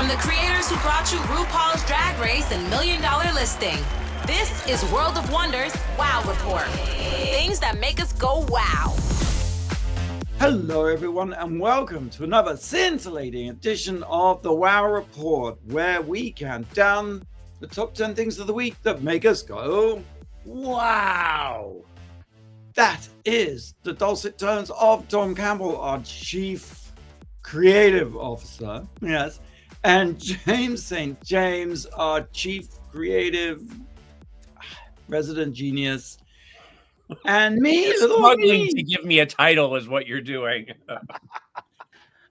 From the creators who brought you RuPaul's Drag Race and $1 Million Listing, this is World of Wonder's Wow Report. Things that make us go wow. Hello everyone and welcome to another scintillating edition of the Wow Report, where we count down the top 10 things of the week that make us go wow. That is the dulcet tones of Tom Campbell, our Chief Creative Officer, yes, and James St. James, our Chief Creative Resident Genius. And me, struggling to give me a title is what you're doing.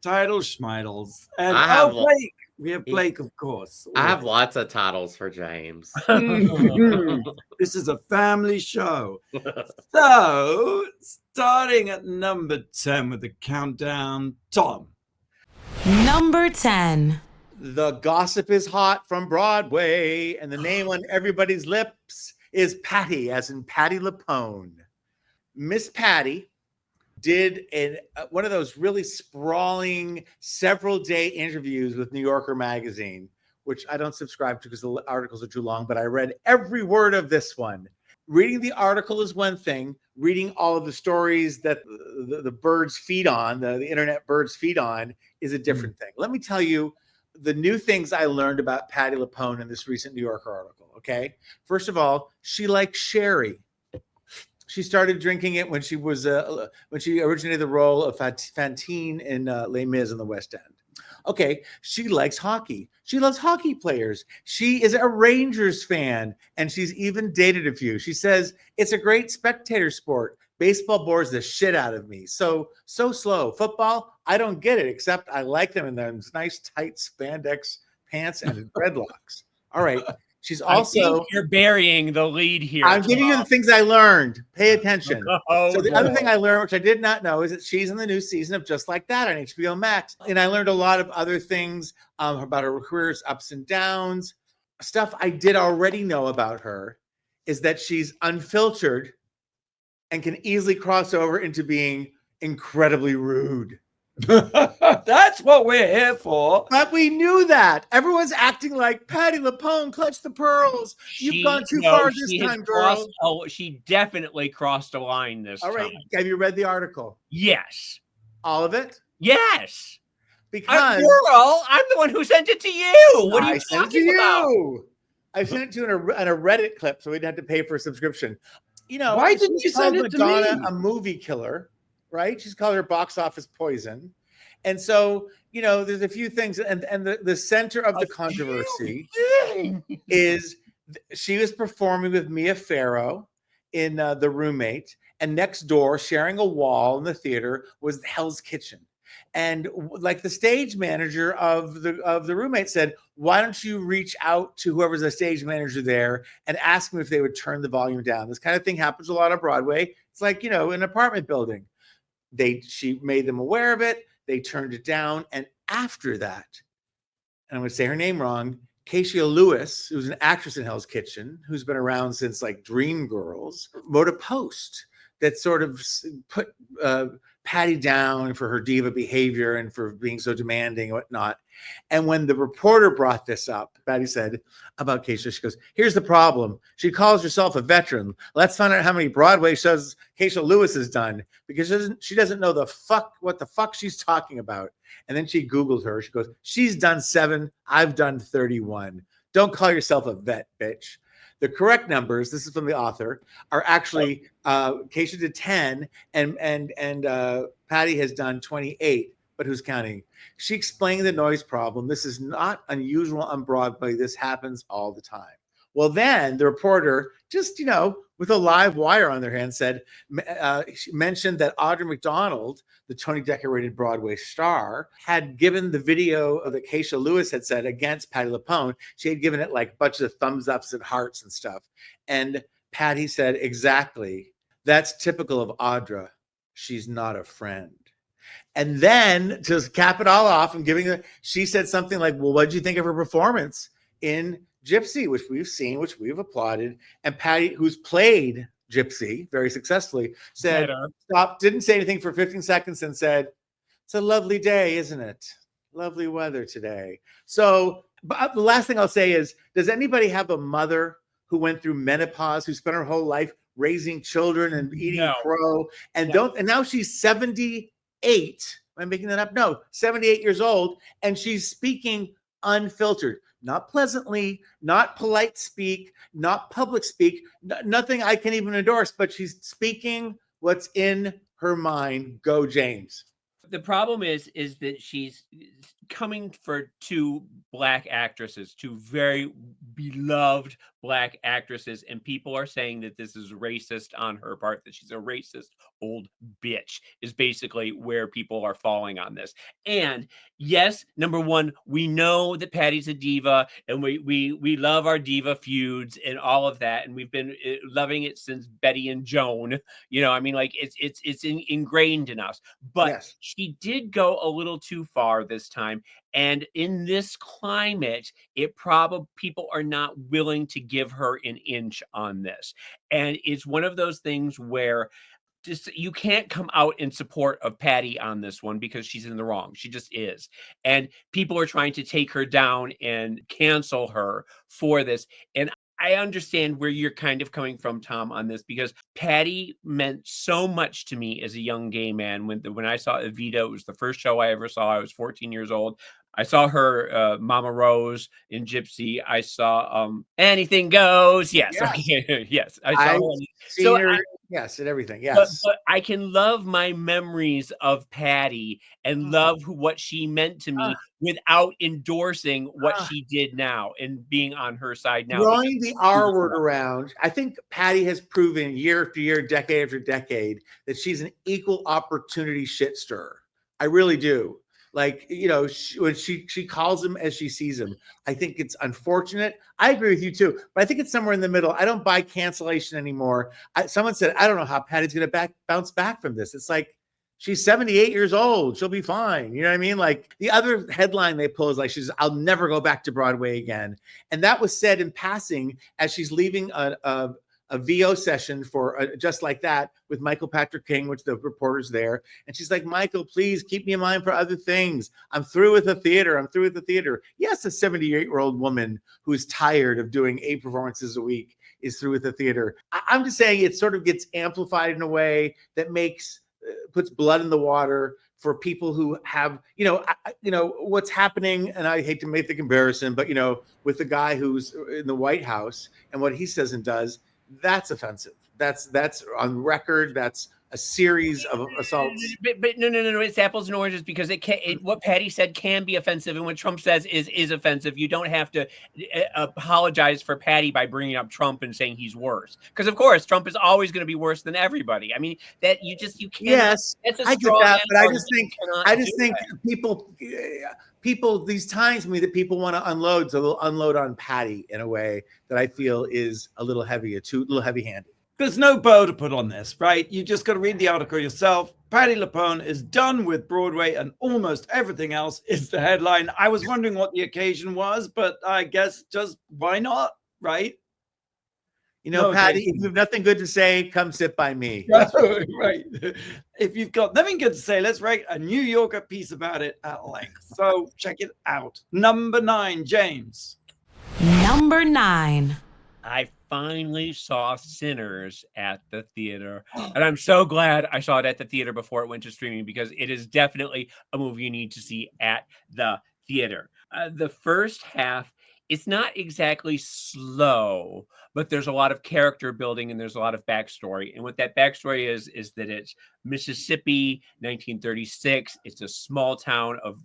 Title schmeidles. And Blake. We have Blake, of course. I have lots of titles for James. This is a family show. So, starting at number 10 with the countdown, Tom. Number 10. The gossip is hot from Broadway, and the name on everybody's lips is Patti, as in Patti LuPone. Miss Patti did one of those really sprawling several-day interviews with New Yorker magazine, which I don't subscribe to because the articles are too long, but I read every word of this one. Reading the article is one thing. Reading all of the stories that the birds feed on, the internet birds feed on, is a different thing. Let me tell you the new things I learned about Patti LuPone in this recent New Yorker article, okay? First of all, she likes sherry. She started drinking it when she originated the role of Fantine in Les Mis in the West End. Okay, she likes hockey. She loves hockey players. She is a Rangers fan, and she's even dated a few. She says, it's a great spectator sport. Baseball bores the shit out of me. So slow. Football, I don't get it, except I like them in those nice tight spandex pants and dreadlocks. All right. She's also. I think you're burying the lead here. I'm giving you the things I learned. Pay attention. So the other thing I learned, which I did not know, is that she's in the new season of Just Like That on HBO Max. And I learned a lot of other things about her career's ups and downs. Stuff I did already know about her is that she's unfiltered and can easily cross over into being incredibly rude. That's what we're here for. But we knew that. Everyone's acting like Patti LuPone, clutch the pearls. You've gone too far this time, girl. She definitely crossed a line this time. All right. Have you read the article? Yes. All of it? Yes. Because girl, I'm the one who sent it to you. What are you talking about? I sent it to you in a Reddit clip, so we'd have to pay for a subscription. You know, why didn't you send it to Madonna me? A movie killer, right? She's called her box office poison. And so, you know, there's a few things, and the center of the controversy is she was performing with Mia Farrow in The Roommate, and next door, sharing a wall in the theater, was Hell's Kitchen. And like the stage manager of the Roommate said, why don't you reach out to whoever's the stage manager there and ask them if they would turn the volume down? This kind of thing happens a lot on Broadway. It's like, you know, an apartment building. She made them aware of it. They turned it down. And after that, and I'm going to say her name wrong, Keisha Lewis, who's an actress in Hell's Kitchen, who's been around since like Dreamgirls, wrote a post that sort of put Patti down for her diva behavior and for being so demanding and whatnot. And when the reporter brought this up, Patti said about Keisha, she goes, here's the problem. She calls herself a veteran. Let's find out how many Broadway shows Keisha Lewis has done, because she doesn't know what the fuck she's talking about. And then she Googled her. She goes, she's done 7. I've done 31. Don't call yourself a vet, bitch. The correct numbers, this is from the author, are actually Keisha did 10 and Patti has done 28, but who's counting? She explained the noise problem. This is not unusual on Broadway. This happens all the time. Well, then the reporter, just, you know, with a live wire on their hand, she mentioned that Audra McDonald, the Tony-decorated Broadway star, had given the video that Keisha Lewis had said against Patti LuPone. She had given it like a bunch of thumbs ups and hearts and stuff. And Patti said, exactly, that's typical of Audra. She's not a friend. And then to cap it all off and she said something like, well, what did you think of her performance in Gypsy, which we've seen, which we've applauded? And Patti, who's played Gypsy very successfully, said, stop, didn't say anything for 15 seconds and said, it's a lovely day, isn't it? lovely weather today. So, but the last thing I'll say is, does anybody have a mother who went through menopause, who spent her whole life raising children and eating crow, and now she's 78? Am I making that up? No, 78 years old, and she's speaking unfiltered, not pleasantly, not polite speak, not public speak, nothing I can even endorse, but she's speaking what's in her mind. Go, James. The problem is that she's coming for two Black actresses, two very beloved Black actresses, and people are saying that this is racist on her part, that she's a racist old bitch, is basically where people are falling on this. And yes, number one, we know that Patty's a diva, and we love our diva feuds and all of that, and we've been loving it since Betty and Joan. You know, I mean, like it's ingrained in us. But she did go a little too far this time. And in this climate, people are not willing to give her an inch on this. And it's one of those things where you can't come out in support of Patti on this one because she's in the wrong. She just is. And people are trying to take her down and cancel her for this. And I understand where you're kind of coming from, Tom, on this, because Patti meant so much to me as a young gay man. When I saw Evita, it was the first show I ever saw. I was 14 years old. I saw her, Mama Rose in Gypsy. I saw Anything Goes. Yes. Okay. Yes. I saw her. Yes, and everything. Yes. But I can love my memories of Patti and love what she meant to me without endorsing what she did now and being on her side now. Throwing the R word around, I think Patti has proven year after year, decade after decade, that she's an equal opportunity shit stirrer. I really do. Like, you know, when she calls him as she sees him, I think it's unfortunate. I agree with you too, but I think it's somewhere in the middle. I don't buy cancellation anymore. Someone said, I don't know how Patty's going to bounce back from this. It's like, she's 78 years old. She'll be fine. You know what I mean? Like, the other headline they pull is like, I'll never go back to Broadway again. And that was said in passing as she's leaving a VO session for Just Like That with Michael Patrick King, which the reporter's there. And she's like, Michael, please keep me in mind for other things. I'm through with the theater. I'm through with the theater. Yes, a 78-year-old woman who's tired of doing 8 performances a week is through with the theater. I'm just saying it sort of gets amplified in a way that puts blood in the water for people who have, what's happening. And I hate to make the comparison, but, with the guy who's in the White House and what he says and does, that's offensive. That's on record. That's a series of assaults. But no. It's apples and oranges, because what Patti said can be offensive, and what Trump says is offensive. You don't have to apologize for Patti by bringing up Trump and saying he's worse, because of course Trump is always going to be worse than everybody. I mean, that you can't. Yes, I get that, but I just think people these times me that people want to unload, so they'll unload on Patti in a way that I feel is a little heavy-handed. There's no bow to put on this, right? You just got to read the article yourself. Patti LuPone is done with Broadway, and almost everything else is the headline. I was wondering what the occasion was, but I guess just why not, right? Patti, if you have nothing good to say, come sit by me. Right. If you've got nothing good to say, let's write a New Yorker piece about it at length. So check it out. Number 9, James. Number 9. I finally saw Sinners at the theater, and I'm so glad I saw it at the theater before it went to streaming, because it is definitely a movie you need to see at the theater. The first half, it's not exactly slow, but there's a lot of character building and there's a lot of backstory. And what that backstory is that it's Mississippi, 1936. It's a small town of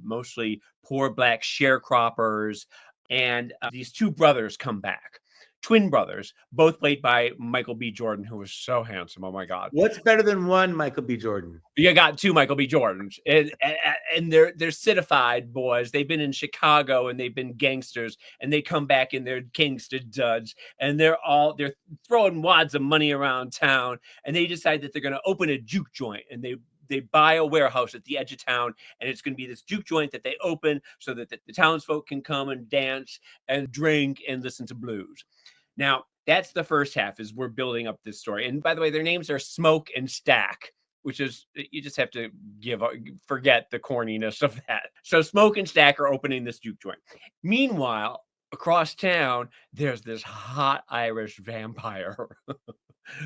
mostly poor Black sharecroppers, and these two brothers come back. Twin brothers, both played by Michael B. Jordan, who was so handsome. Oh my God. What's better than one Michael B. Jordan? You got 2 Michael B. Jordans, and they're citified boys. They've been in Chicago and they've been gangsters, and they come back and they're gangster duds, and they're throwing wads of money around town, and they decide that they're going to open a juke joint, and they buy a warehouse at the edge of town, and it's going to be this juke joint that they open so that the townsfolk can come and dance and drink and listen to blues. Now, that's the first half, is we're building up this story. And by the way, their names are Smoke and Stack. which is, you just have to forget the corniness of that. So Smoke and Stack are opening this juke joint. Meanwhile, across town, there's this hot Irish vampire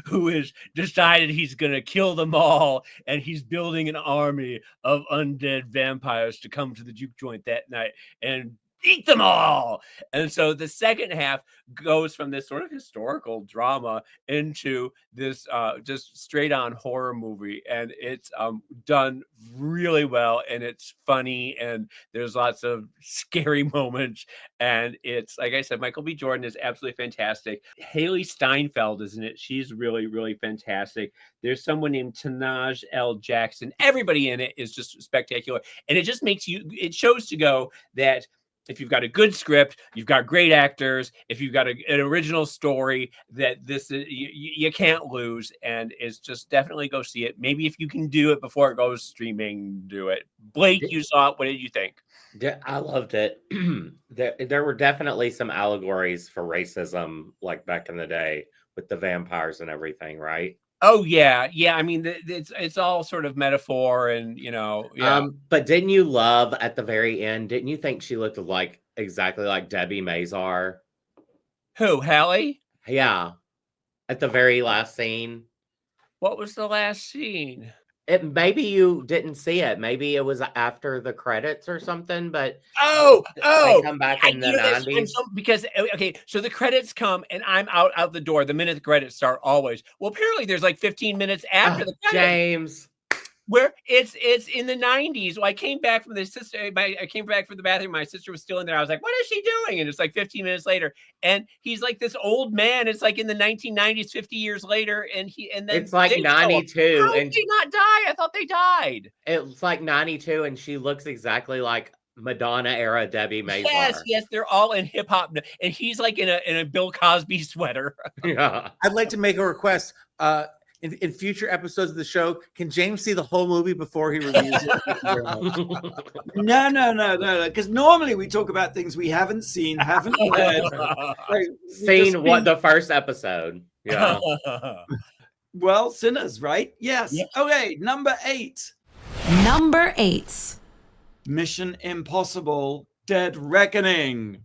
who has decided he's going to kill them all, and he's building an army of undead vampires to come to the juke joint that night and eat them all. And so the second half goes from this sort of historical drama into this just straight on horror movie, and it's done really well, and it's funny, and there's lots of scary moments, and it's, like I said, Michael B. Jordan is absolutely fantastic. Haley Steinfeld is in it. She's really, really fantastic. There's someone named Tanaj L. Jackson. Everybody in it is just spectacular, and it just makes you, it shows to go that if you've got a good script, you've got great actors, if you've got an original story, that this is, you can't lose. And it's just, definitely go see it. Maybe if you can do it before it goes streaming, do it. Blake, you saw it. What did you think? Yeah, I loved it. There were definitely some allegories for racism, like back in the day with the vampires and everything, right? Oh yeah, yeah. I mean, it's all sort of metaphor, and yeah. But didn't you love at the very end? Didn't you think she looked exactly like Debbie Mazar? Who, Hallie? Yeah, at the very last scene. What was the last scene? Maybe you didn't see it. Maybe it was after the credits or something. But they come back in the 90s. Because okay, so the credits come and I'm out the door the minute the credits start. Always. Well, apparently there's like 15 minutes after the credits. James. Where it's in the 90s. Well, I came back from I came back from the bathroom. My sister was still in there. I was like, what is she doing? And it's like 15 minutes later. And he's like this old man. It's like in the 1990s, 50 years later. And then it's like 92. How did they not die? I thought they died. It's like 92, and she looks exactly like Madonna era Debbie Mazar. Yes, they're all in hip hop. And he's like in a Bill Cosby sweater. Yeah. I'd like to make a request. In future episodes of the show, can James see the whole movie before he reviews it? No. Because normally we talk about things we haven't seen, haven't read, seen the first episode. Yeah. Well, Sinners, right? Yes. Okay, number 8. Number 8. Mission Impossible: Dead Reckoning.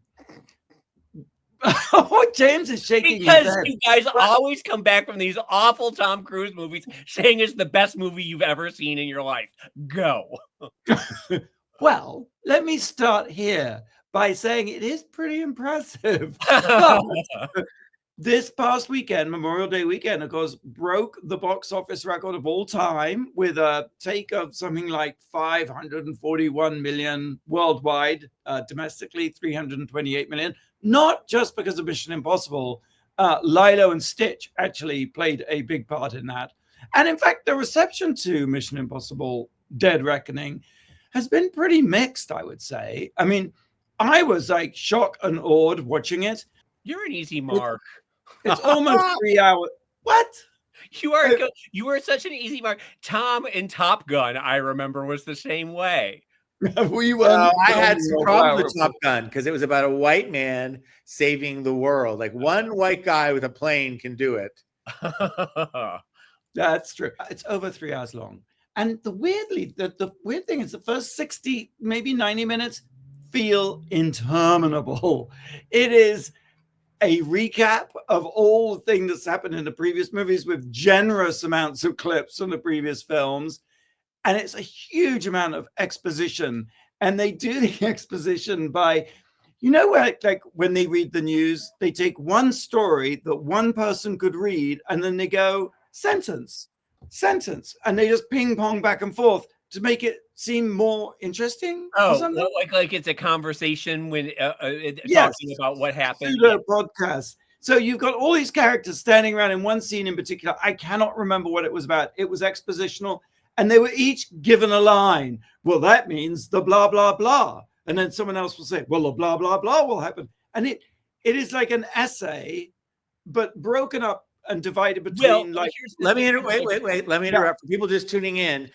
Oh, James is shaking his head. Because you guys always come back from these awful Tom Cruise movies saying it's the best movie you've ever seen in your life. Go. Well, let me start here by saying it is pretty impressive. This past weekend, Memorial Day weekend, of course, broke the box office record of all time with a take of something like 541 million worldwide, domestically 328 million. Not just because of Mission Impossible. Lilo and Stitch actually played a big part in that. And in fact, the reception to Mission Impossible: Dead Reckoning has been pretty mixed, I would say. I mean, I was like shocked and awed watching it. You're an easy mark. It's almost 3 hours. What? You are such an easy mark. Tom in Top Gun, I remember, was the same way. I had some problems with Top Gun because it was about a white man saving the world. Like one white guy with a plane can do it. That's true. It's over 3 hours long. And the weird thing is the first 60, maybe 90 minutes feel interminable. It is a recap of all the things that's happened in the previous movies with generous amounts of clips from the previous films. And it's a huge amount of exposition. And they do the exposition by, where like when they read the news, they take one story that one person could read and then they go sentence. And they just ping pong back and forth to make it seem more interesting. Oh, like it's a conversation when talking about what happened. Podcast. So you've got all these characters standing around in one scene in particular. I cannot remember what it was about. It was expositional. And they were each given a line. Well, that means the blah, blah, blah. And then someone else will say, well, the blah, blah, blah will happen. And it is like an essay, but broken up and divided between Let me interrupt. For people just tuning in.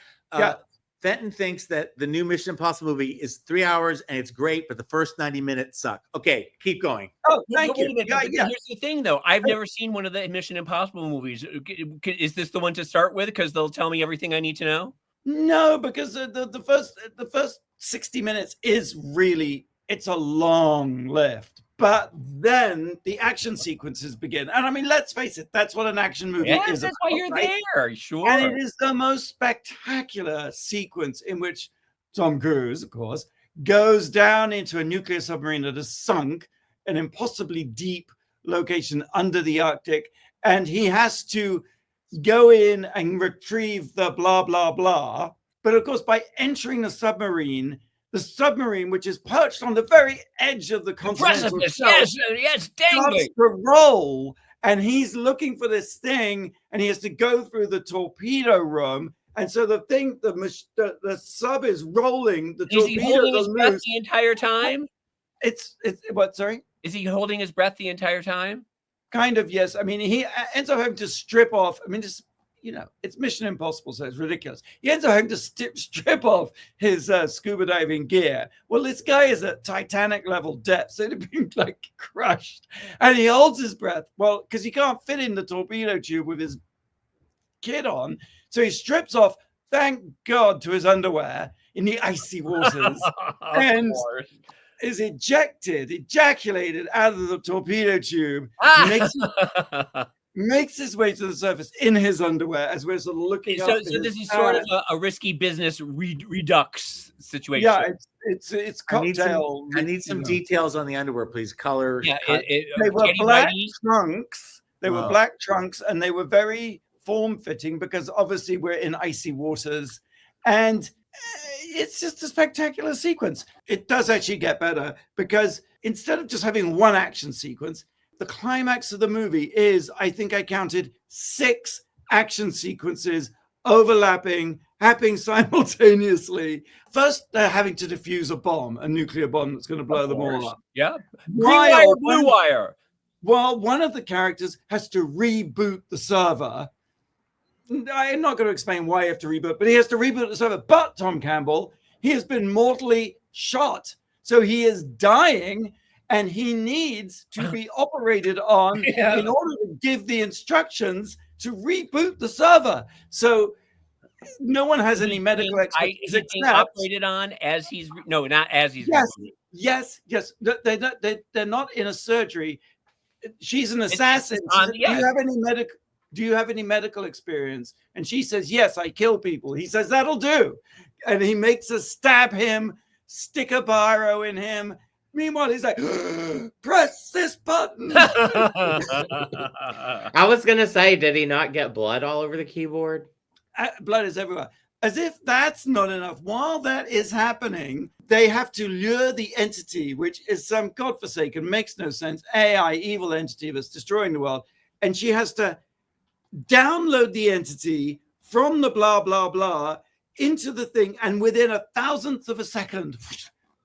Fenton thinks that the new Mission Impossible movie is 3 hours and it's great, but the first 90 minutes suck. Okay, keep going. Oh, But thank wait a you. minute, Yeah, but yeah. here's the thing, though. I've never seen one of the Mission Impossible movies. Is this the one to start with? Because they'll tell me everything I need to know. No, because the first 60 minutes is really, it's a long lift. But then the action sequences begin. And I mean, let's face it, that's what an action movie Yes, is. that's why about, you're right? there. Sure. And it is the most spectacular sequence in which Tom Cruise, of course, goes down into a nuclear submarine that has sunk an impossibly deep location under the Arctic. And he has to go in and retrieve the blah, blah, blah. But of course, by entering the submarine, which is perched on the very edge of the continental Precipice. shelf, Yes, starts dang to roll, and he's looking for this thing, and he has to go through the torpedo room. And so the sub is rolling. The Is he torpedoes holding are his breath loose. the entire time? It's what? Sorry. Is he holding his breath the entire time? Kind of, yes. I mean, he ends up having to strip off. I mean, just, it's Mission Impossible, so it's ridiculous. He ends up having to strip off his scuba diving gear. Well, this guy is at Titanic level depth, so he'd been like crushed. And he holds his breath, well, because he can't fit in the torpedo tube with his kit on. So he strips off, thank God, to his underwear in the icy waters. And is ejaculated out of the torpedo tube, makes his way to the surface in his underwear as we're sort of looking up. So this is sort of a risky business redux situation. Yeah, it's cocktail. I need some details on the underwear, please. Color. Yeah, they were black trunks. They were black trunks, and they were very form-fitting because obviously we're in icy waters, and it's just a spectacular sequence. It does actually get better because instead of just having one action sequence, the climax of the movie is, I think I counted 6 action sequences overlapping, happening simultaneously. First, they're having to defuse a nuclear bomb that's going to blow them all up. Yeah. Green wire, blue wire. Well, one of the characters has to reboot the server. I'm not going to explain why you have to reboot, but he has to reboot the server. But Tom Campbell, he has been mortally shot. So he is dying and he needs to be operated on in order to give the instructions to reboot the server. So no one has any medical expertise. Is being operated on as he's not as he's yes. They're not in a surgery. She's an assassin. Do you have any medical experience? And she says, yes, I kill people. He says, that'll do. And he makes us stab him, stick a biro in him. Meanwhile, he's like, press this button. I was going to say, did he not get blood all over the keyboard? Blood is everywhere. As if that's not enough. While that is happening, they have to lure the entity, which is some godforsaken, makes no sense, AI, evil entity that's destroying the world. And she has to download the entity from the blah, blah, blah into the thing. And within 1,000th of a second,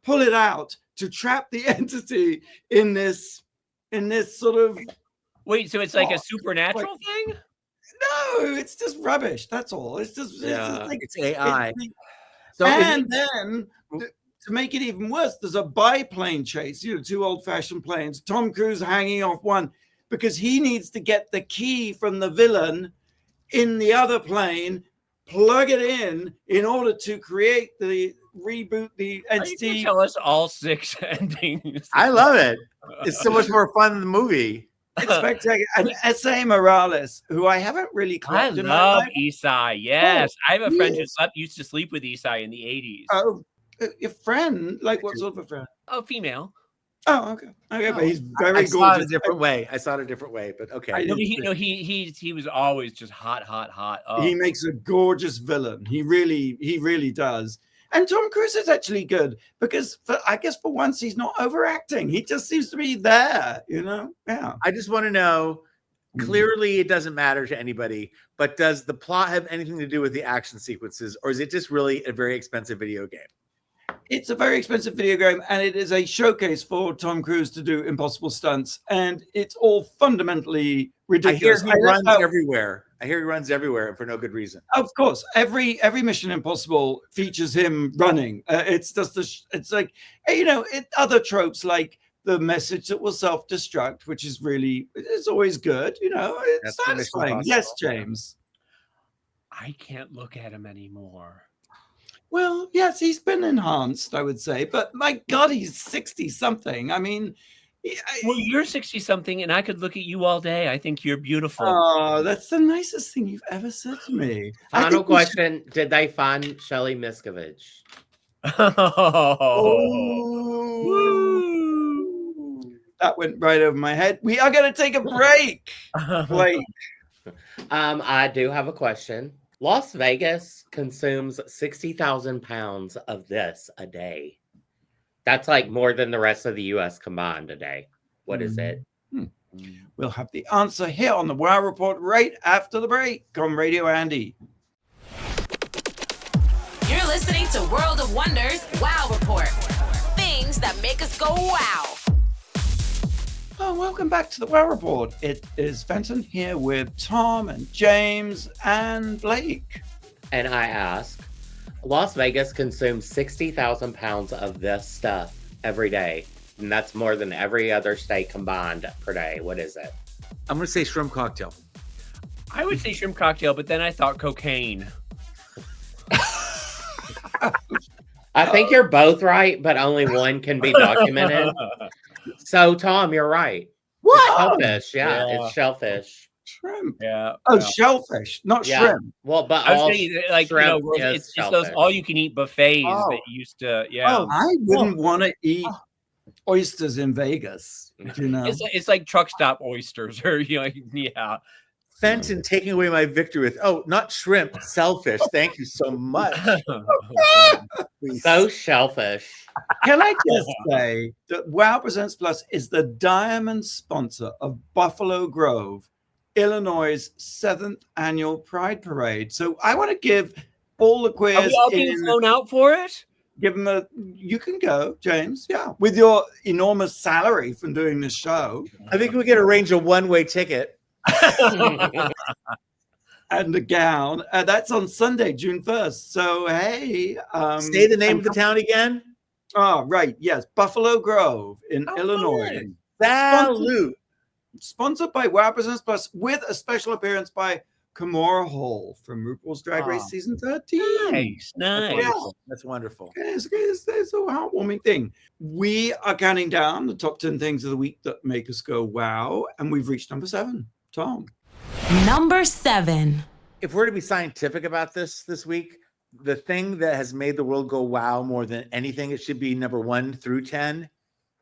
pull it out to trap the entity in this sort of... Wait, so it's like a supernatural thing? No, it's just rubbish. That's all. It's just it's AI. Then to make it even worse, there's a biplane chase. 2 old-fashioned planes. Tom Cruise hanging off one because he needs to get the key from the villain in the other plane, plug it in order to create reboot the entity. You can tell us all 6 endings. I love it. It's so much more fun than the movie. It's spectacular. And S.A. Morales, who I haven't really clocked I in love my life. Esai. Yes. I have a friend who Yes. used to sleep with Esai in the 80s. Oh, your friend? Like what sort of a friend? Oh, female. Oh, okay. Okay, but he's very I gorgeous. saw it a different way. But okay. He was always just hot. Oh. He makes a gorgeous villain. He really does. And Tom Cruise is actually good because I guess for once he's not overacting. He just seems to be there, Yeah. I just want to know, clearly it doesn't matter to anybody, but does the plot have anything to do with the action sequences, or is it just really a very expensive video game? It's a very expensive video game, and it is a showcase for Tom Cruise to do impossible stunts, and it's all fundamentally ridiculous. I hear he runs everywhere. I hear he runs everywhere and for no good reason. Of course, every Mission Impossible features him running. It's just it's like, you know, other tropes like the message that will self-destruct, which is really, it's always good. You know, it's That's the Mission satisfying. Impossible. Yes, James. I can't look at him anymore. Well, yes, he's been enhanced, I would say, but my God, he's 60 something. I mean, Well, you're 60 something, and I could look at you all day. I think you're beautiful. oh, that's the nicest thing you've ever said to me. I Final think we should- question: did they find Shelley Miscavige? That went right over my head. We are going to take a break. Blake. I do have a question. Las Vegas consumes 60,000 pounds of this a day. That's like more than the rest of the U.S. combined a day. What is it? We'll have the answer here on the Wow Report right after the break on Radio Andy. You're listening to World of Wonders Wow Report. Things that make us go wow. Oh, welcome back to the Wow Report. It is Fenton here with Tom and James and Blake. And I ask, Las Vegas consumes 60,000 pounds of this stuff every day. And that's more than every other state combined per day. What is it? I'm going to say shrimp cocktail. I would say shrimp cocktail, but then I thought cocaine. I think you're both right, but only one can be documented. So, Tom, you're right. What? Shellfish. Yeah, it's shellfish. Shrimp. Yeah. Oh, shellfish, not Yeah. shrimp. Well, but I was all saying, like, you shrimp know, is it's those shellfish. all-you-can-eat buffets Oh. that used to, yeah. Oh, I wouldn't want to eat oysters in Vegas. You know, It's like truck stop oysters, or you know, yeah. Fenton taking away my victory with, not shrimp, shellfish. Thank you so much. Please. So shellfish. can I just say that Wow Presents Plus is the diamond sponsor of Buffalo Grove, Illinois' 7th annual Pride Parade. So I want to give all the Are queers we all being flown out for it? give them you can go, James. Yeah, with your enormous salary from doing this show I think we could arrange a one-way ticket. and a gown. That's on Sunday, June 1st. So hey, Say the name of the town again. Oh, right. Yes, Buffalo Grove in Illinois. Salute. Sponsored by Wow Presents Plus with a special appearance by Kimora Hall from RuPaul's Drag Race season 13. Nice, nice. Yeah. That's wonderful. It's a heartwarming thing. We are counting down the top 10 things of the week that make us go wow, and we've reached number 7. Tom. Number 7. If we're to be scientific about this week, the thing that has made the world go wow more than anything, it should be number 1 through 10,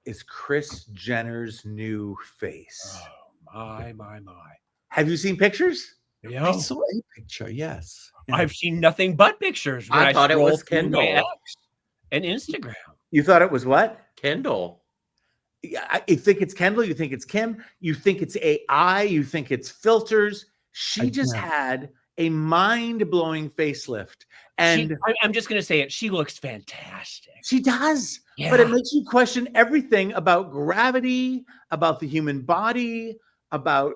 is Kris Jenner's new face. Oh, my. Have you seen pictures? Yeah. I saw a picture, yes. Yeah. I've seen nothing but pictures. When I thought it scroll was through my Kendall. X and Instagram. You thought it was what? Kendall. You think it's Kendall? You think it's Kim? You think it's AI? You think it's filters? She just had a mind-blowing facelift. And I'm just going to say it. She looks fantastic. she does. Yeah. But it makes you question everything about gravity, about the human body, about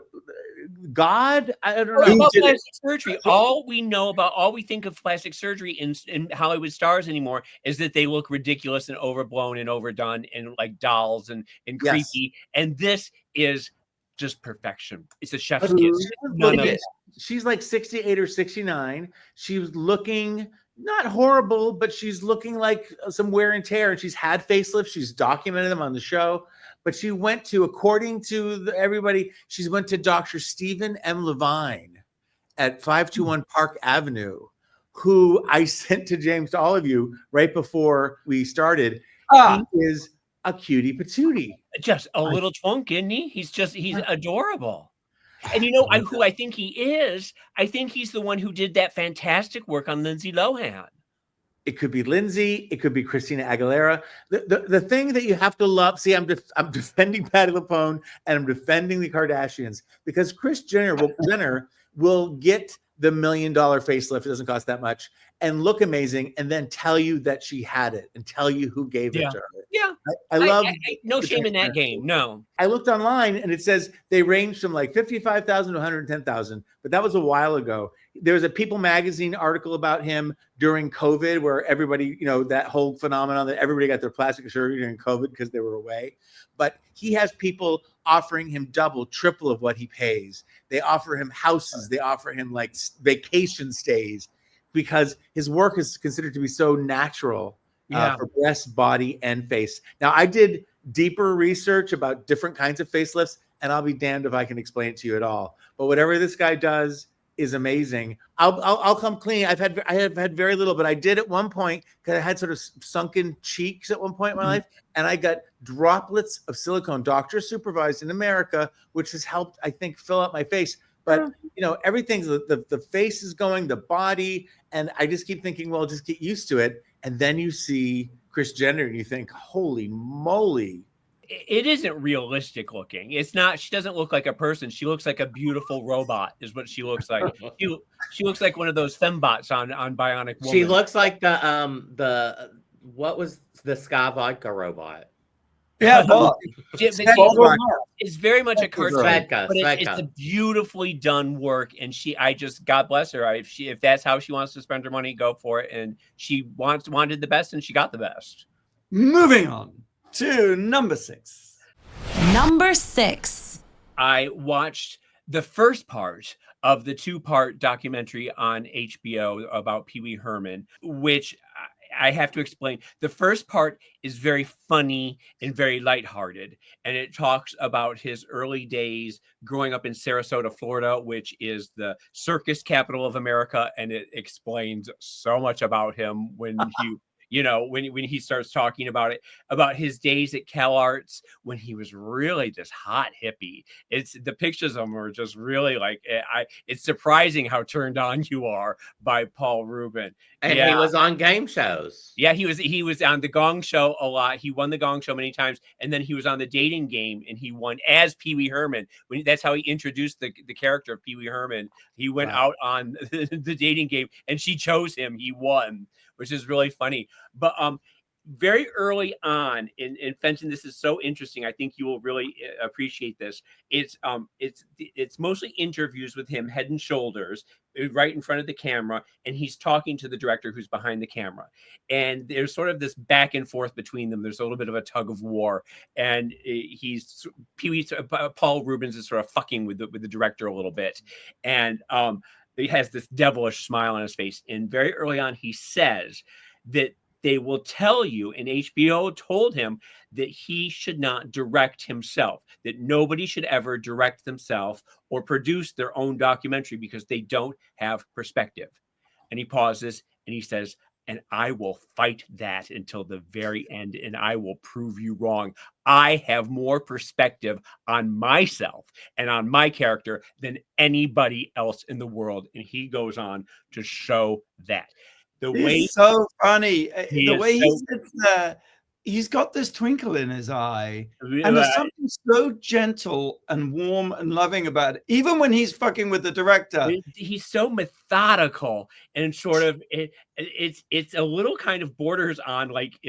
God. I don't What know. about plastic surgery? All we think of plastic surgery in Hollywood stars anymore is that they look ridiculous and overblown and overdone and like dolls and Yes. creepy. And this is just perfection. It's a chef's But kiss. None of it. she's like 68 or 69. She was looking not horrible, but she's looking like some wear and tear. And she's had facelifts. She's documented them on the show. But she went to, according to everybody, she went to Dr. Stephen M. Levine at 521 Park Avenue, who I sent to James, to all of you, right before we started. He is a cutie patootie. Just a little twunk, isn't he? He's adorable. And you know who I think he is? I think he's the one who did that fantastic work on Lindsay Lohan. It could be Lindsay. It could be Christina Aguilera. The thing that you have to love. See, I'm defending Patti LuPone and I'm defending the Kardashians because Kris Jenner will get the $1 million facelift. It doesn't cost that much, and look amazing, and then tell you that she had it and tell you who gave it to her. Yeah. I love no the shame in that transparency. game. No. I looked online and it says they range from like 55,000 to 110,000, but that was a while ago. There was a People magazine article about him during COVID where everybody, that whole phenomenon that everybody got their plastic surgery during COVID because they were away. But he has people offering him double, triple of what he pays. They offer him houses. They offer him like vacation stays because his work is considered to be so natural for breast, body, and face. Now, I did deeper research about different kinds of facelifts, and I'll be damned if I can explain it to you at all. But whatever this guy does is amazing. I'll come clean. I have had very little, but I did at one point because I had sort of sunken cheeks at one point in my life, and I got droplets of silicone, doctor supervised in America, which has helped, I think, fill up my face. But everything's the face is going, the body, and I just keep thinking, well, just get used to it. And then you see Kris Jenner, and you think, holy moly. It isn't realistic looking. It's not. She doesn't look like a person. She looks like a beautiful robot. Is what she looks like. She looks like one of those fembots on Bionic Woman. She looks like the what was the Sky Vodka robot? Yeah, it's very much a cartoon, Svedka, but it's a beautifully done work. And I just, God bless her. If that's how she wants to spend her money, go for it. And she wanted the best, and she got the best. Moving on to number 6. Number 6. I watched the first part of the 2-part documentary on HBO about Pee Wee Herman, which I have to explain. The first part is very funny and very lighthearted, and it talks about his early days growing up in Sarasota, Florida, which is the circus capital of America, and it explains so much about him when when he starts talking about it, about his days at CalArts when he was really this hot hippie. It's the pictures of him are just really like, it's surprising how turned on you are by Paul Rubin. And he was on game shows. Yeah, he was on the Gong Show a lot. He won the Gong Show many times, and then he was on the Dating Game, and he won as Pee Wee Herman. That's how he introduced the character of Pee Wee Herman. He went out on the Dating Game, and she chose him. He won, which is really funny. But very early on in Fenton, this is so interesting. I think you will really appreciate this. It's mostly interviews with him, head and shoulders, right in front of the camera, and he's talking to the director who's behind the camera. And there's sort of this back and forth between them. There's a little bit of a tug of war, and Paul Rubens is sort of fucking with the director a little bit, and he has this devilish smile on his face. And very early on, he says that they will tell you, and HBO told him that he should not direct himself, that nobody should ever direct themselves or produce their own documentary because they don't have perspective. And he pauses and he says, and I will fight that until the very end, and I will prove you wrong. I have more perspective on myself and on my character than anybody else in the world. And he goes on to show that. It's so funny. The way he sits there, he's got this twinkle in his eye. And there's something so gentle and warm and loving about it. Even when he's fucking with the director. He's so methodical and sort of, it's a little kind of borders on like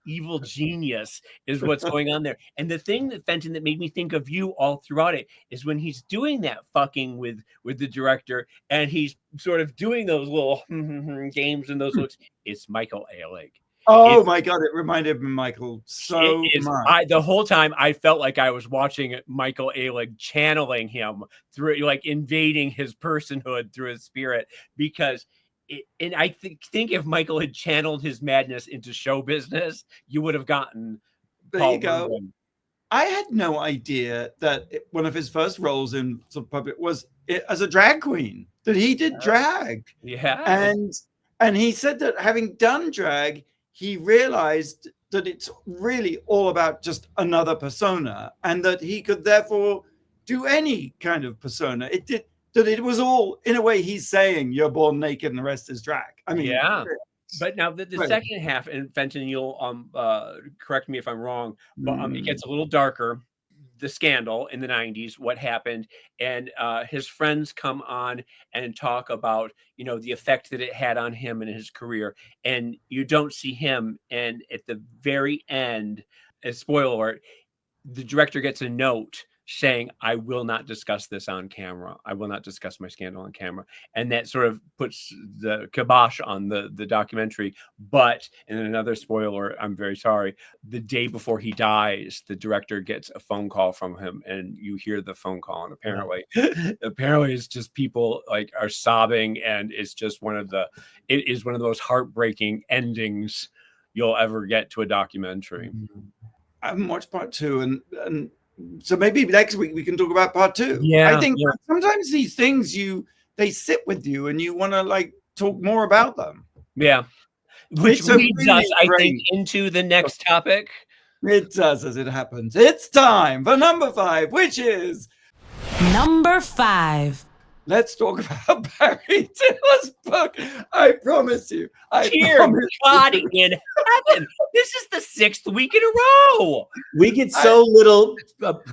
evil genius is what's going on there. And the thing that Fenton that made me think of you all throughout it is when he's doing that fucking with the director and he's sort of doing those little games and those looks, it's Michael Ehrlich. Oh my God, it reminded me of Michael so much. The whole time I felt like I was watching Michael Ehrlich channeling him through, like invading his personhood through his spirit, because and I think if Michael had channeled his madness into show business, you would have gotten There you go. Rubin. I had no idea that one of his first roles in public was as a drag queen, that he did drag. Yeah. And he said that having done drag, he realized that it's really all about just another persona, and that he could therefore do any kind of persona. It was all, in a way, he's saying you're born naked and the rest is drag. I mean, yeah. But now the second half, and Fenton, you'll correct me if I'm wrong, but it gets a little darker. the scandal in the 90s, what happened, and his friends come on and talk about, the effect that it had on him and his career, and you don't see him. And at the very end, a spoiler alert, the director gets a note saying, I will not discuss this on camera. I will not discuss my scandal on camera. And that sort of puts the kibosh on the documentary. But, and another spoiler, I'm very sorry, the day before he dies, the director gets a phone call from him, and you hear the phone call, and apparently it's just people like are sobbing, and it is one of the most heartbreaking endings you'll ever get to a documentary. I haven't watched part 2, and so maybe next week we can talk about part 2. Yeah, I think sometimes these things they sit with you and you want to talk more about them. Yeah, which leads us, I think, into the next topic. It does, as it happens. It's time for number 5, which is number 5. Let's talk about Barry Diller's book. I promise you. Dear God in heaven. This is the 6th week in a row. We get so little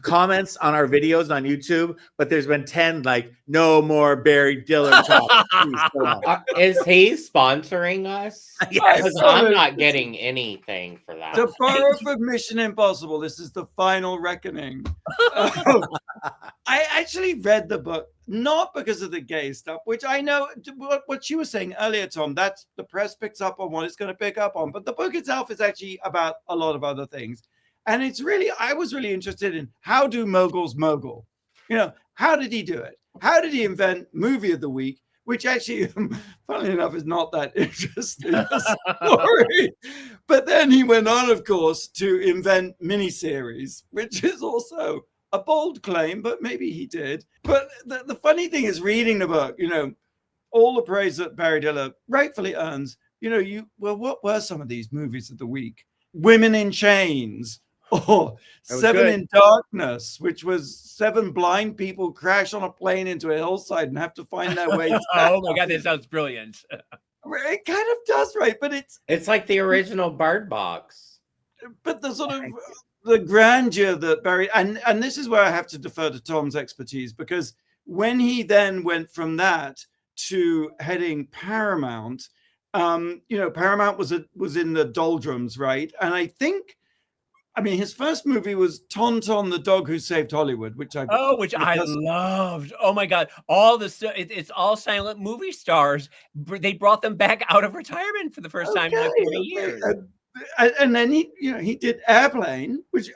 comments on our videos on YouTube, but there's been 10 no more Barry Diller talk. Is he sponsoring us? Yes. Because I'm not getting anything for that. To borrow from Mission Impossible, this is the final reckoning. I actually read the book, not because of the gay stuff, which I know what you were saying earlier, Tom, that's the press picks up on what it's going to pick up on. But the book itself is actually about a lot of other things. And I was really interested in how do moguls mogul? How did he do it? How did he invent movie of the week? Which actually, funnily enough, is not that interesting a story. But then he went on, of course, to invent miniseries, which is also a bold claim, but maybe he did. But the funny thing is reading the book, all the praise that Barry Diller rightfully earns, what were some of these movies of the week? Women in Chains, or Seven in Darkness, which was 7 blind people crash on a plane into a hillside and have to find their way. Oh my God, that sounds brilliant. It kind of does, right? But it's like the original Bird Box. But the sort of the grandeur that Barry, and this is where I have to defer to Tom's expertise, because when he then went from that to heading Paramount, Paramount was in the doldrums, right? And I mean, his first movie was Tonton, the Dog Who Saved Hollywood, which I loved. Oh my God. It's all silent movie stars. They brought them back out of retirement for the first time in 40 years. And then he did Airplane, which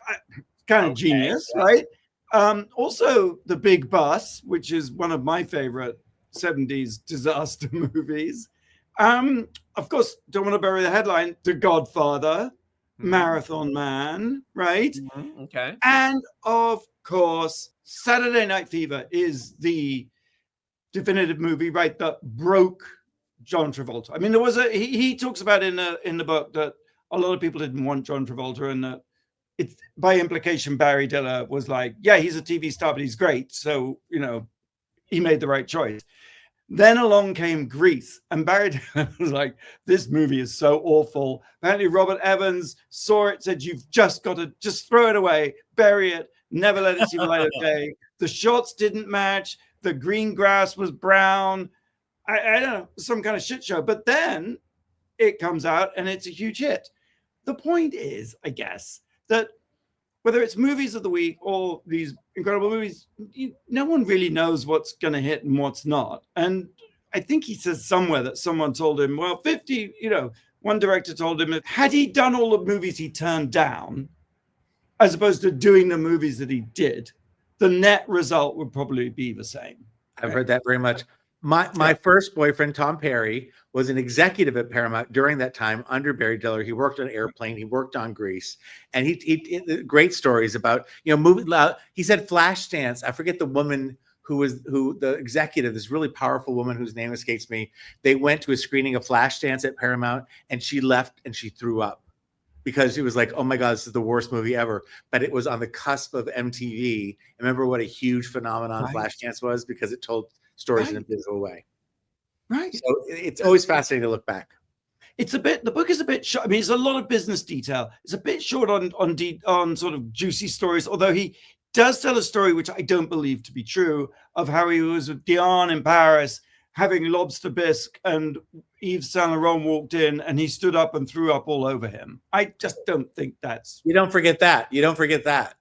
kind of genius, right? Also The Big Bus, which is one of my favorite 70s disaster movies. Of course, don't want to bury the headline, The Godfather, Marathon Man, right? Okay. And of course, Saturday Night Fever is the definitive movie, right, that broke John Travolta. I mean, there was he talks about in the book that a lot of people didn't want John Travolta, and that it's by implication Barry Diller was like, yeah, he's a TV star, but he's great, so he made the right choice. Then along came Grease, and Barry Diller was like, this movie is so awful. Apparently Robert Evans saw it, said, you've just got to just throw it away, bury it, never let it see the light of day. The shots didn't match. The green grass was brown. I don't know, some kind of shit show. But then it comes out and it's a huge hit. The point is, I guess, that whether it's movies of the week or these incredible movies, no one really knows what's going to hit and what's not. And I think he says somewhere that someone told him, well, 50, one director told him that had he done all the movies he turned down, as opposed to doing the movies that he did, the net result would probably be the same. I've heard that very much. My first boyfriend, Tom Perry, was an executive at Paramount during that time under Barry Diller. He worked on Airplane. He worked on Grease. And he great stories about, movie. He said Flashdance. I forget the woman who the executive, this really powerful woman whose name escapes me. They went to a screening of Flashdance at Paramount, and she left and she threw up because she was like, oh my God, this is the worst movie ever. But it was on the cusp of MTV. Remember what a huge phenomenon Flashdance was, because it told stories in a visual way. Right. So it's always fascinating to look back. The book is a bit short. I mean, it's a lot of business detail. It's a bit short on sort of juicy stories, although he does tell a story, which I don't believe to be true, of how he was with Diane in Paris having lobster bisque, and Yves Saint Laurent walked in and he stood up and threw up all over him. I just don't think that's... You don't forget that. You don't forget that.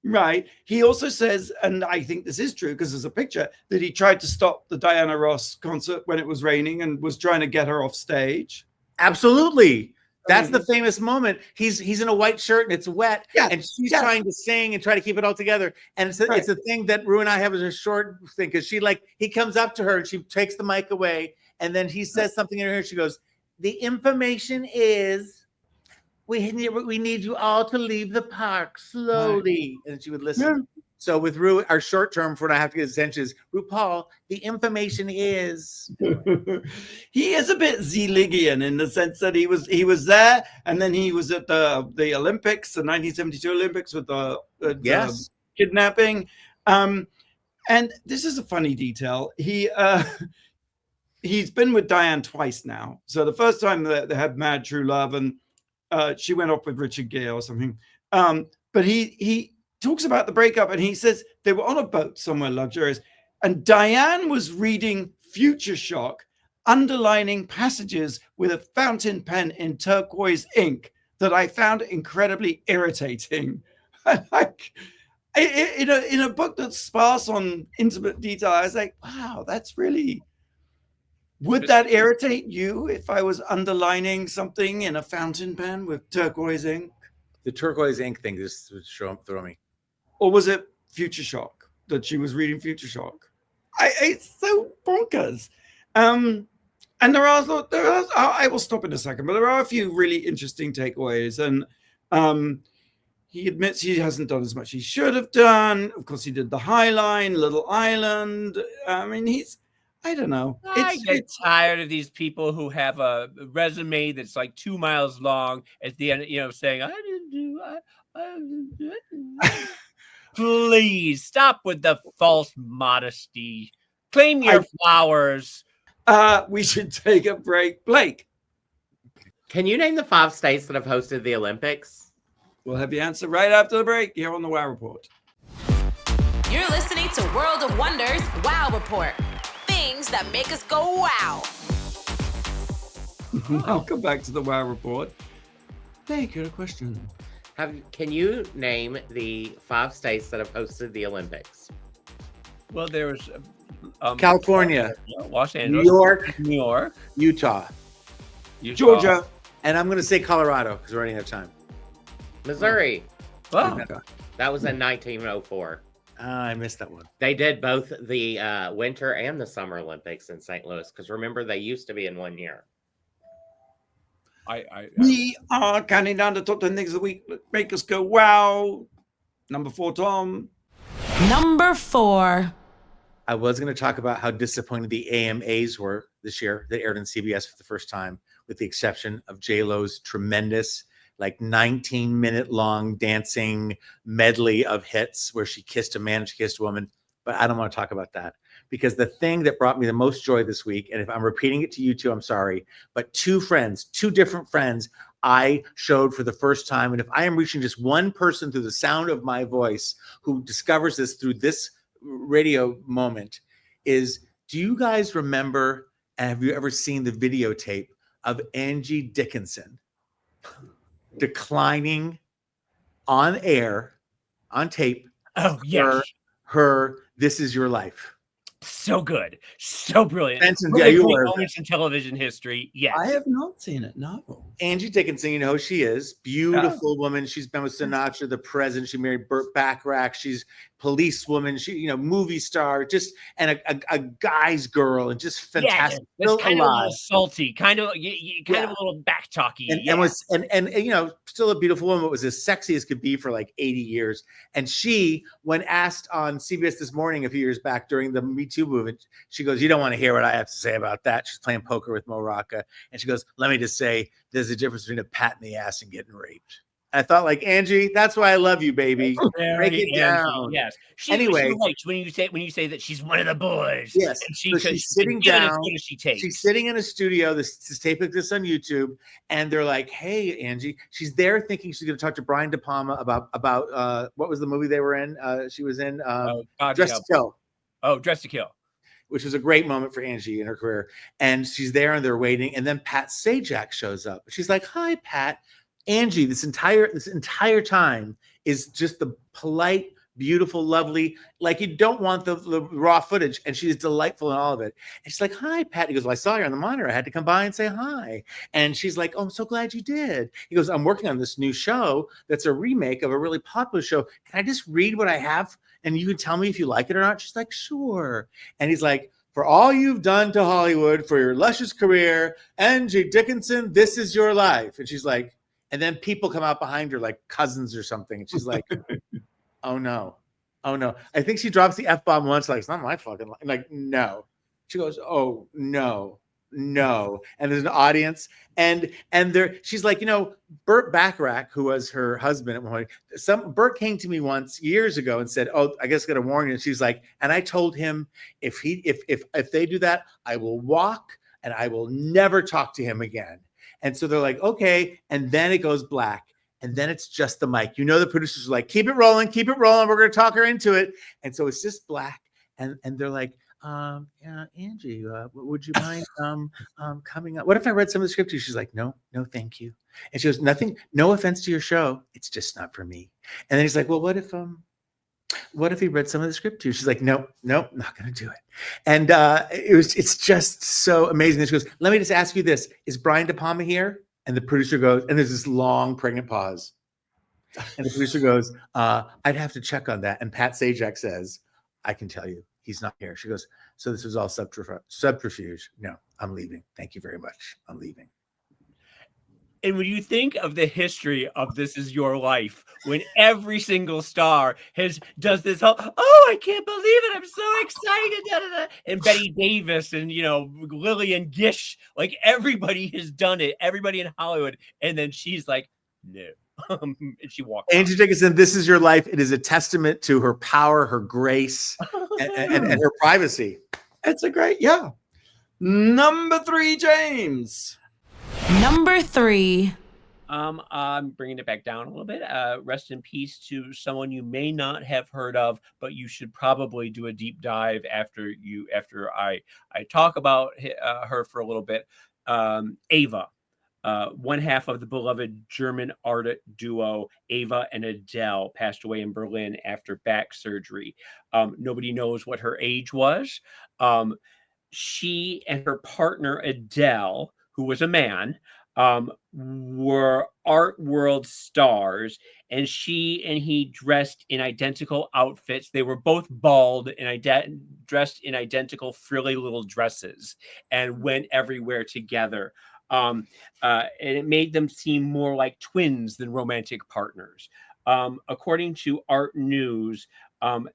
Right. He also says, and I think this is true because there's a picture, that he tried to stop the Diana Ross concert when it was raining and was trying to get her off stage. Absolutely. That's the famous moment. He's in a white shirt and it's wet, and she's trying to sing and try to keep it all together. And it's a thing that Rue and I have as a short thing, because he comes up to her and she takes the mic away, and then he says something in her ear. She goes, "The information is we need you all to leave the park slowly," and she would listen. Yeah. So with Rue, our short term for when I have to get his attention is, RuPaul, the information is... He is a bit Zeligian in the sense that he was there, and then he was at the Olympics, the 1972 Olympics, with the kidnapping. And this is a funny detail. He's been with Diane twice now. So the first time they had Mad True Love, and she went off with Richard Gere or something. But he talks about the breakup, and he says they were on a boat somewhere luxurious, and Diane was reading Future Shock, underlining passages with a fountain pen in turquoise ink that I found incredibly irritating. Like, in a book that's sparse on intimate detail, I was like, wow, that's really... Would that irritate you if I was underlining something in a fountain pen with turquoise ink? The turquoise ink thing just throw me. Or was it Future Shock that she was reading Future Shock? It's so bonkers. And there are, I will stop in a second, but there are a few really interesting takeaways. And he admits he hasn't done as much he should have done. Of course, he did the High Line, Little Island. I mean, I don't know. I get tired of these people who have a resume that's like 2 miles long at the end, saying, I didn't do. Please stop with the false modesty. Claim your flowers. We should take a break. Blake, can you name the 5 states that have hosted the Olympics? We'll have the answer right after the break here on the Wow Report. You're listening to World of Wonders Wow Report. Things that make us go wow. Welcome back to the Wow Report. Thank you. A question. Can you name the 5 states that have hosted the Olympics? Well, there was California, Los Angeles, New York, Utah, Georgia, and I'm going to say Colorado because we're running out of time. Missouri. Wow. That was in 1904. I missed that one. They did both the Winter and the Summer Olympics in St. Louis, because remember, they used to be in one year. We are counting down the top 10 things of the week that make us go wow. Number 4, Tom. Number 4. I was going to talk about how disappointed the AMAs were this year. That aired on CBS for the first time, with the exception of J-Lo's tremendous, 19-minute long dancing medley of hits where she kissed a man and she kissed a woman. But I don't want to talk about that, because the thing that brought me the most joy this week, and if I'm repeating it to you too, I'm sorry, but 2 different friends I showed for the first time. And if I am reaching just one person through the sound of my voice who discovers this through this radio moment, is, do you guys remember, and have you ever seen the videotape of Angie Dickinson declining on air, on tape? Oh, yes. Her This Is Your Life. So good. So brilliant. Benson, yeah, you were moments in television history. Yes. I have not seen it, no. Angie Dickinson, you know who she is. Beautiful woman. She's been with Sinatra, the president. She married Burt Bacharach. She's policewoman. She, movie star, just, and a guy's girl, and just fantastic. Yeah, it's kind of a little salty, kind of a little back talky. And was still a beautiful woman, but was as sexy as could be for 80 years. And she, when asked on CBS This Morning a few years back during the Me Too movement, she goes, "You don't want to hear what I have to say about that." She's playing poker with Mo Rocca, and she goes, "Let me just say, there's a difference between a pat in the ass and getting raped." I thought, like, Angie, that's why I love you, baby. Break it Angie, down. yes. She's Anyway. like when you say that she's one of the boys. Yes. And So she's sitting given down. as good as she takes. She's sitting in a studio. This is taping this on YouTube, and they're like, "Hey, Angie." She's there thinking she's going to talk to Brian De Palma about what was the movie they were in? She was in Dress to Kill. Oh, Dress to Kill, which was a great moment for Angie in her career. And she's there, and they're waiting, and then Pat Sajak shows up. She's like, "Hi, Pat." Angie, this entire time is just the polite, beautiful, lovely, like you don't want the raw footage, and she's delightful in all of it. And she's like, "Hi, Pat." He goes, "Well, I saw you on the monitor. I had to come by and say hi." And she's like, "Oh, I'm so glad you did." He goes, "I'm working on this new show that's a remake of a really popular show. Can I just read what I have and you can tell me if you like it or not?" She's like, "Sure." And he's like, "For all you've done to Hollywood, for your luscious career, Angie Dickinson, this is your life." And she's like, and then people come out behind her like cousins or something. And she's like, "Oh no. Oh no." I think she drops the F-bomb once, like, "It's not my fucking life." Like, no. She goes, "Oh no, no." And there's an audience, and there she's like, Burt Bacharach, who was her husband at one point. Burt came to me once years ago and said, "Oh, I guess I gotta warn you." And she's like, and I told him if they do that, I will walk and I will never talk to him again. And so they're like, "Okay." And then it goes black. And then it's just the mic. The producers are like, keep it rolling. We're going to talk her into it. And so it's just black. And they're like, "Yeah, Angie, would you mind coming up? What if I read some of the script to you?" She's like, no, thank you." And she goes, "Nothing, no offense to your show. It's just not for me." And then he's like, "Well, what if he read some of the script to you?" She's like, "Nope, not going to do it." And it's just so amazing. And she goes, "Let me just ask you this. Is Brian De Palma here?" And the producer goes, and there's this long pregnant pause. And the producer goes, "I'd have to check on that." And Pat Sajak says, "I can tell you, he's not here." She goes, "So this was all subterfuge. No, I'm leaving. Thank you very much. I'm leaving." And when you think of the history of This Is Your Life, when every single star does this whole, "Oh, I can't believe it. I'm so excited." Da, da, da. And Betty Davis and, Lillian Gish, like everybody has done it, everybody in Hollywood. And then she's like, "No." And she walked Angie Dickinson, "This Is Your Life." It is a testament to her power, her grace, and her privacy. It's a great, yeah. Number 3, James. Number 3. I'm bringing it back down a little bit. Rest in peace to someone you may not have heard of, but you should probably do a deep dive after I talk about her for a little bit. Eva, one half of the beloved German art duo Eva and Adele, passed away in Berlin after back surgery. Nobody knows what her age was. She and her partner Adele, who was a man, were art world stars, and she and he dressed in identical outfits. They were both bald and dressed in identical frilly little dresses and went everywhere together. And it made them seem more like twins than romantic partners. According to Art News,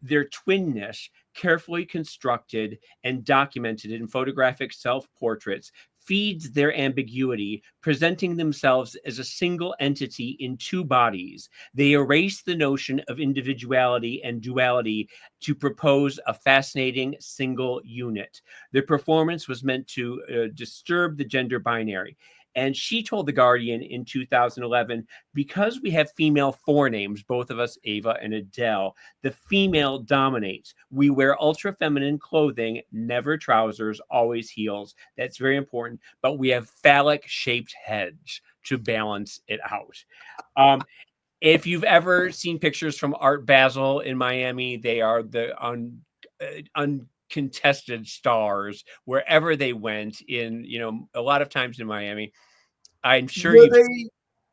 their twinness, carefully constructed and documented in photographic self-portraits, feeds their ambiguity, presenting themselves as a single entity in two bodies. They erase the notion of individuality and duality to propose a fascinating single unit. Their performance was meant to disturb the gender binary. And she told The Guardian in 2011, "Because we have female forenames, both of us, Eva and Adele, the female dominates. We wear ultra feminine clothing, never trousers, always heels. That's very important. But we have phallic shaped heads to balance it out." If you've ever seen pictures from Art Basel in Miami, they are the uncontested stars wherever they went in, a lot of times in Miami. I'm sure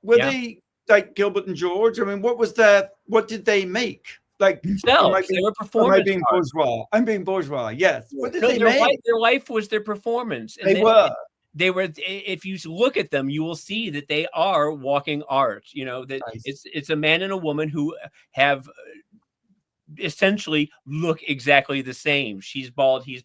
were they like Gilbert and George? I mean, what did they make? Like themselves. They were performance. Am I being bourgeois? I'm being bourgeois. Yes. What did they their make? Their life was their performance. And they were. If you look at them, you will see that they are walking art. That nice. It's a man and a woman who have essentially look exactly the same. She's bald, he's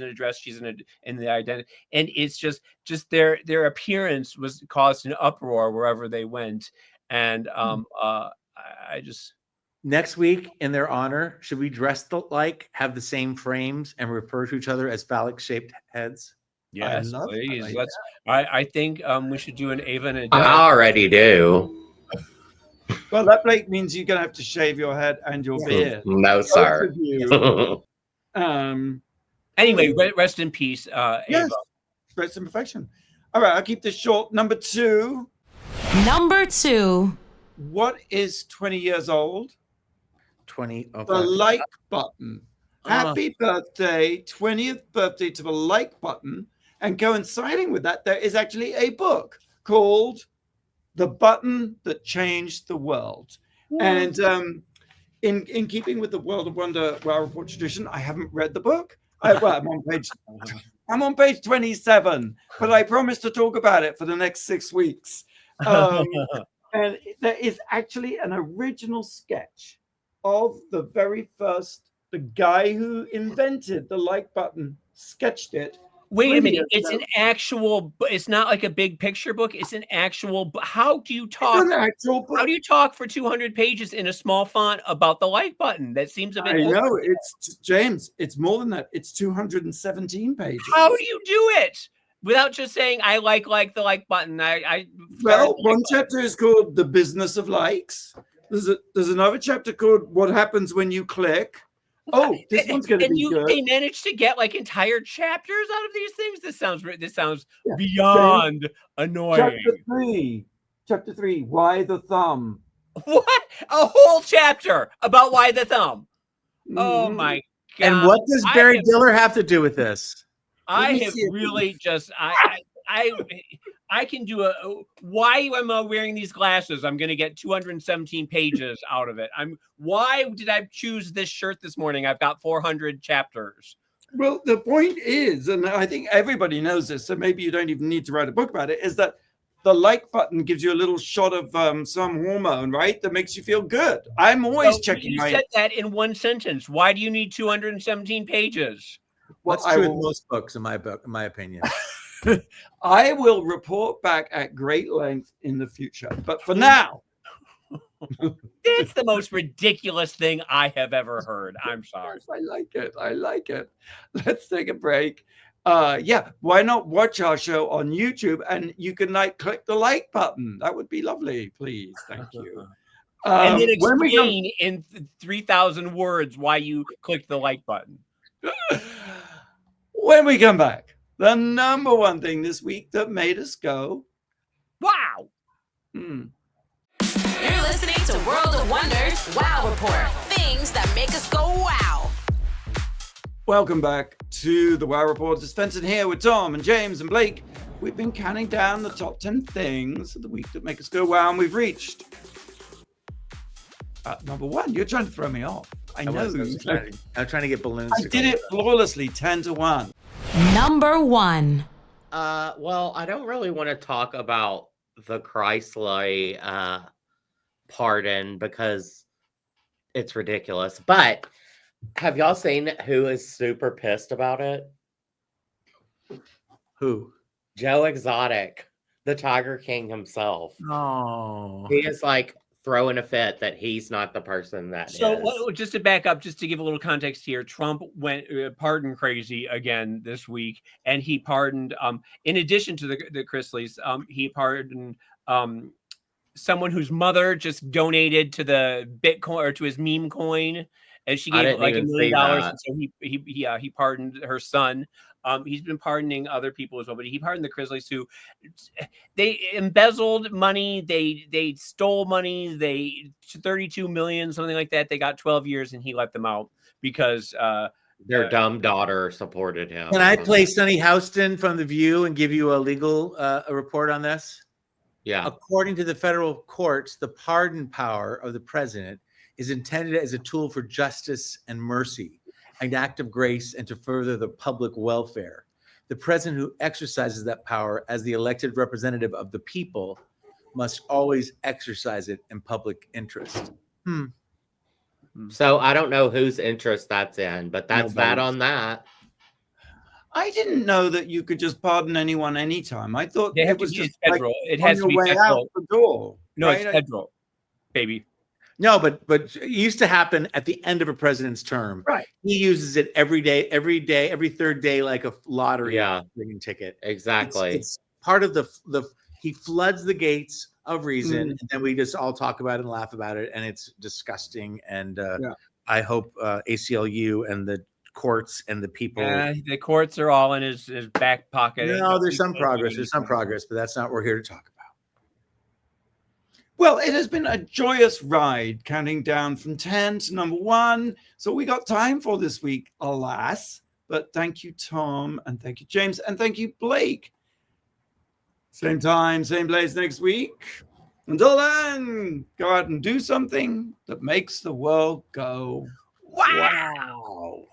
in a dress, she's in the identity, and it's just their appearance was caused an uproar wherever they went. And I just Next week, in their honor, should we dress like, have the same frames, and refer to each other as phallic-shaped heads? yes, love that please. idea. Let's. I think we should do an Eva and I Adele. already do. Well, that Blake means you're gonna have to shave your head and your beard. No, Both sir. of you. Anyway, rest in peace, Yes, Eva. rest in perfection. All right, I'll keep this short. Number 2. Number 2. What is 20 years old? 20. The like button. Happy birthday, 20th birthday to the like button. And coinciding with that, there is actually a book called The Button That Changed the World. And in keeping with the World of Wonder Wow Report tradition, I haven't read the book. I'm on page 27, but I promised to talk about it for the next 6 weeks. And there is actually an original sketch of the very first, the guy who invented the like button sketched it. Wait a minute. It's an actual, it's not like a big picture book. It's an actual, how do you talk? It's an actual book. How do you talk for 200 pages in a small font about the like button? That seems a bit. I know, it's James, it's more than that. It's 217 pages. How do you do it? Without just saying, I like the like button. Well, one chapter is called The Business of Likes. There's another chapter called What Happens When You Click. Oh, this one's going to be good. They managed to get like entire chapters out of these things. This sounds beyond annoying. Chapter 3, Why the Thumb. What? A whole chapter about why the thumb. Oh my God. And what does Barry Diller have to do with this? I have really just I can do why am I wearing these glasses? I'm going to get 217 pages out of it. Why did I choose this shirt this morning? I've got 400 chapters. Well, the point is, and I think everybody knows this, so maybe you don't even need to write a book about it, is that the like button gives you a little shot of some hormone, right? That makes you feel good. I'm always checking you said that in one sentence. Why do you need 217 pages? What's true with most books, in my opinion. I will report back at great length in the future. But for now, that's the most ridiculous thing I have ever heard. I'm sorry. I like it. Let's take a break. Why not watch our show on YouTube and you can click the like button? That would be lovely, please. Thank you. And then explain in 3,000 words why you clicked the like button. When we come back, the number one thing this week that made us go, wow. You're listening to World of Wonders Wow Report. Things that make us go wow. Welcome back to the Wow Report. It's Fenton here with Tom and James and Blake. We've been counting down the top 10 things of the week that make us go wow, and we've reached number 1. You're trying to throw me off. I know. I'm trying to get balloons. I did it flawlessly, 10-1. Number 1. Well, I don't really want to talk about the Chrysler pardon because it's ridiculous. But have y'all seen who is super pissed about it? Who? Joe Exotic, the Tiger King himself. Oh, he is throwing a fit that he's not the person that is. So just to back up, just to give a little context here, Trump went pardon crazy again this week, and he pardoned, in addition to the Chrisleys, he pardoned someone whose mother just donated to the Bitcoin or to his meme coin, and she gave $1 million. And so he pardoned her son. He's been pardoning other people as well, but he pardoned the Chrisleys who they embezzled money, they stole money, they 32 million, something like that. They got 12 years, and he let them out because their dumb daughter supported him. Can I play Sonny Houston from The View and give you a legal a report on this? Yeah. According to the federal courts, the pardon power of the president is intended as a tool for justice and mercy, an act of grace, and to further the public welfare. The president who exercises that power as the elected representative of the people must always exercise it in public interest. So I don't know whose interest that's in, but that's that on that. I didn't know that you could just pardon anyone anytime. I thought They have it was to be just federal. It on has to your be way federal. out the door. No, right? it's federal, baby. No, but it used to happen at the end of a president's term. Right. He uses it every day, every third day, like a lottery winning ticket. Exactly. It's part of the he floods the gates of reason, and then we just all talk about it and laugh about it, and it's disgusting. And I hope ACLU and the courts and the people. The courts are all in his back pocket. No, there's some progress. There's some progress, but that's not what we're here to talk about. Well, it has been a joyous ride, counting down from 10 to number 1. So we got time for this week, alas. But thank you, Tom, and thank you, James, and thank you, Blake. Same time, same place next week. Until then, go out and do something that makes the world go wow.